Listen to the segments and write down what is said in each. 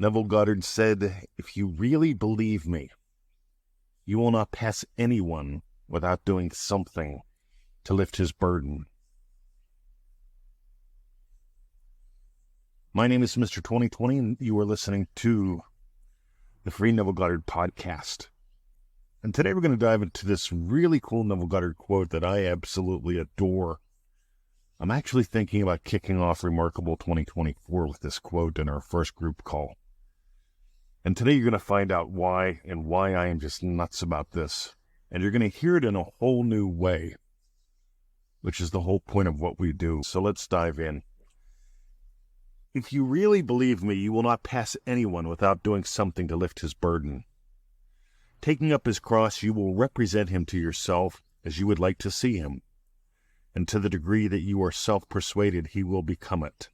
Neville Goddard said, "If you really believe me, you will not pass anyone without doing something to lift his burden." My name is Mr. 2020, and you are listening to the free Neville Goddard Podcast. And today we're going to dive into this really cool Neville Goddard quote that I absolutely adore. I'm actually thinking about kicking off Remarkable 2024 with this quote in our first group call. And today you're going to find out why I am just nuts about this. And you're going to hear it in a whole new way, which is the whole point of what we do. So let's dive in. If you really believe me, you will not pass anyone without doing something to lift his burden. Taking up his cross, you will represent him to yourself as you would like to see him. And to the degree that you are self-persuaded, he will become it,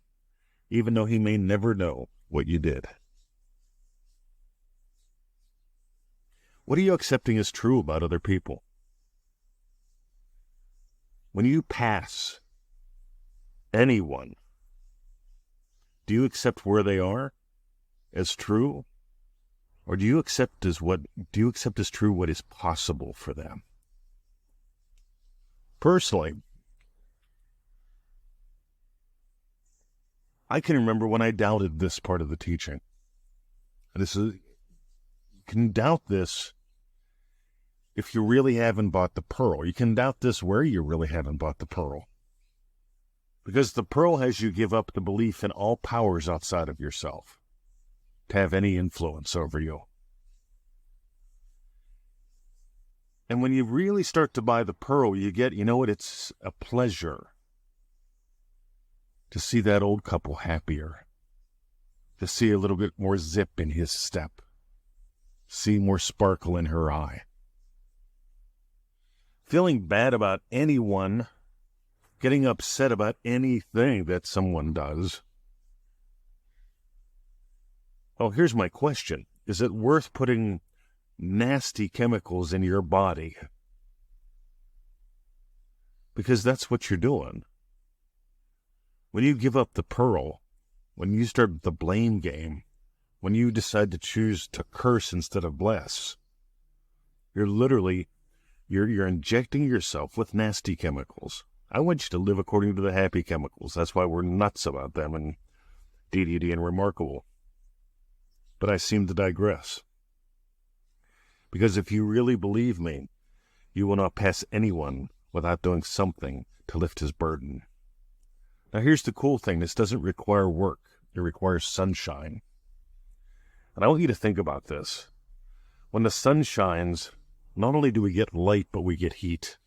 even though he may never know what you did. What are you accepting as true about other people? When you pass anyone, do you accept where they are as true? Or do you accept as true what is possible for them? Personally, I can remember when I doubted this part of the teaching. You can doubt this if you really haven't bought the pearl. You can doubt this where you really haven't bought the pearl. Because the pearl has you give up the belief in all powers outside of yourself to have any influence over you. And when you really start to buy the pearl, you get, it's a pleasure to see that old couple happier, to see a little bit more zip in his step, see more sparkle in her eye. Feeling bad about anyone, getting upset about anything that someone does. Well, here's my question. Is it worth putting nasty chemicals in your body? Because that's what you're doing. When you give up the pearl, when you start the blame game, when you decide to choose to curse instead of bless, you're injecting yourself with nasty chemicals. I want you to live according to the happy chemicals. That's why we're nuts about them in DDD and Remarkable. But I seem to digress. Because if you really believe me, you will not pass anyone without doing something to lift his burden. Now here's the cool thing. This doesn't require work. It requires sunshine. And I want you to think about this. When the sun shines, not only do we get light, but we get heat.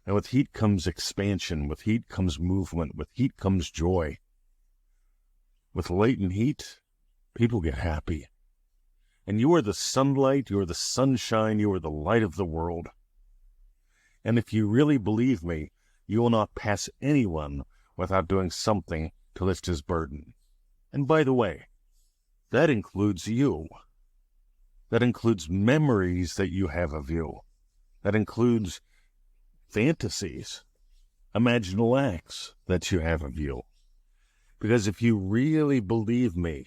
And with heat comes expansion. With heat comes movement. With heat comes joy. With light and heat, people get happy. And you are the sunlight, you are the sunshine, you are the light of the world. And if you really believe me, you will not pass anyone without doing something to lift his burden. And by the way, that includes you. That includes memories that you have of you. That includes fantasies, imaginal acts that you have of you. Because if you really believe me,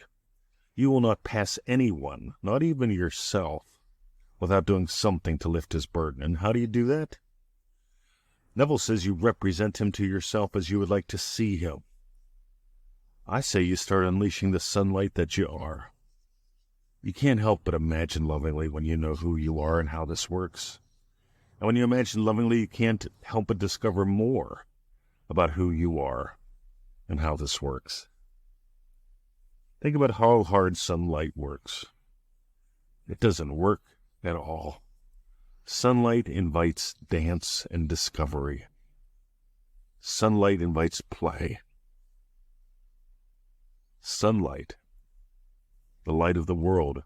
you will not pass anyone, not even yourself, without doing something to lift his burden. And how do you do that? Neville says you represent him to yourself as you would like to see him. I say you start unleashing the sunlight that you are. You can't help but imagine lovingly when you know who you are and how this works. And when you imagine lovingly, you can't help but discover more about who you are and how this works. Think about how hard sunlight works. It doesn't work at all. Sunlight invites dance and discovery. Sunlight invites play. Sunlight, the light of the world,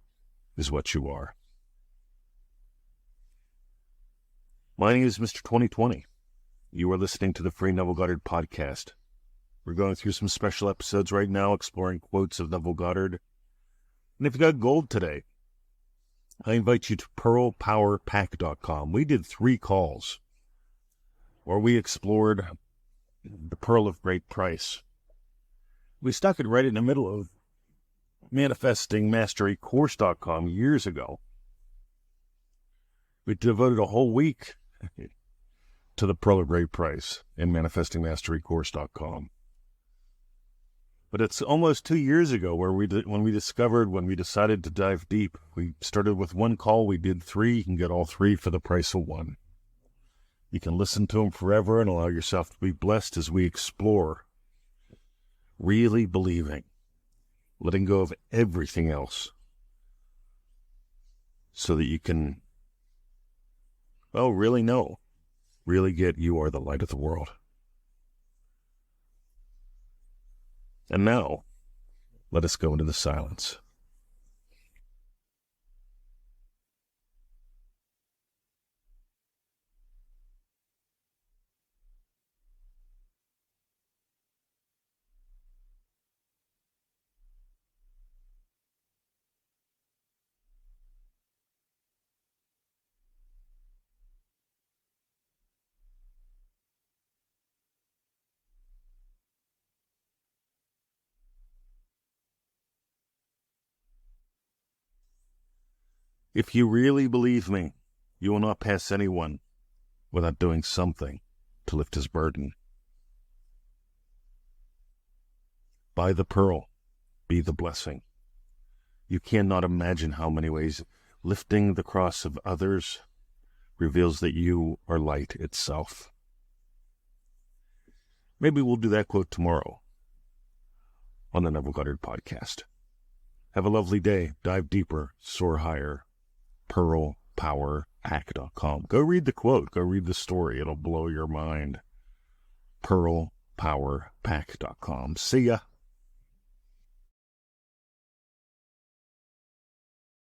is what you are. My name is Mr. 2020. You are listening to the free Neville Goddard Podcast. We're going through some special episodes right now, exploring quotes of Neville Goddard. And if you got gold today, I invite you to pearlpowerpack.com. We did 3 calls where we explored the pearl of great price. We stuck it right in the middle of manifestingmasterycourse.com years ago. We devoted a whole week to the Pearl of Great Price in manifestingmasterycourse.com. But it's almost 2 years ago when we decided to dive deep. We started with one call. We did 3. You can get all 3 for the price of 1. You can listen to them forever and allow yourself to be blessed as we explore really believing, letting go of everything else so that you can, really know, really get you are the light of the world. And now, let us go into the silence. If you really believe me, you will not pass anyone without doing something to lift his burden. Buy the pearl, be the blessing. You cannot imagine how many ways lifting the cross of others reveals that you are light itself. Maybe we'll do that quote tomorrow on the Neville Goddard Podcast. Have a lovely day. Dive deeper, soar higher. pearlpowerpack.com. Go read the quote. Go read the story. It'll blow your mind. pearlpowerpack.com. See ya.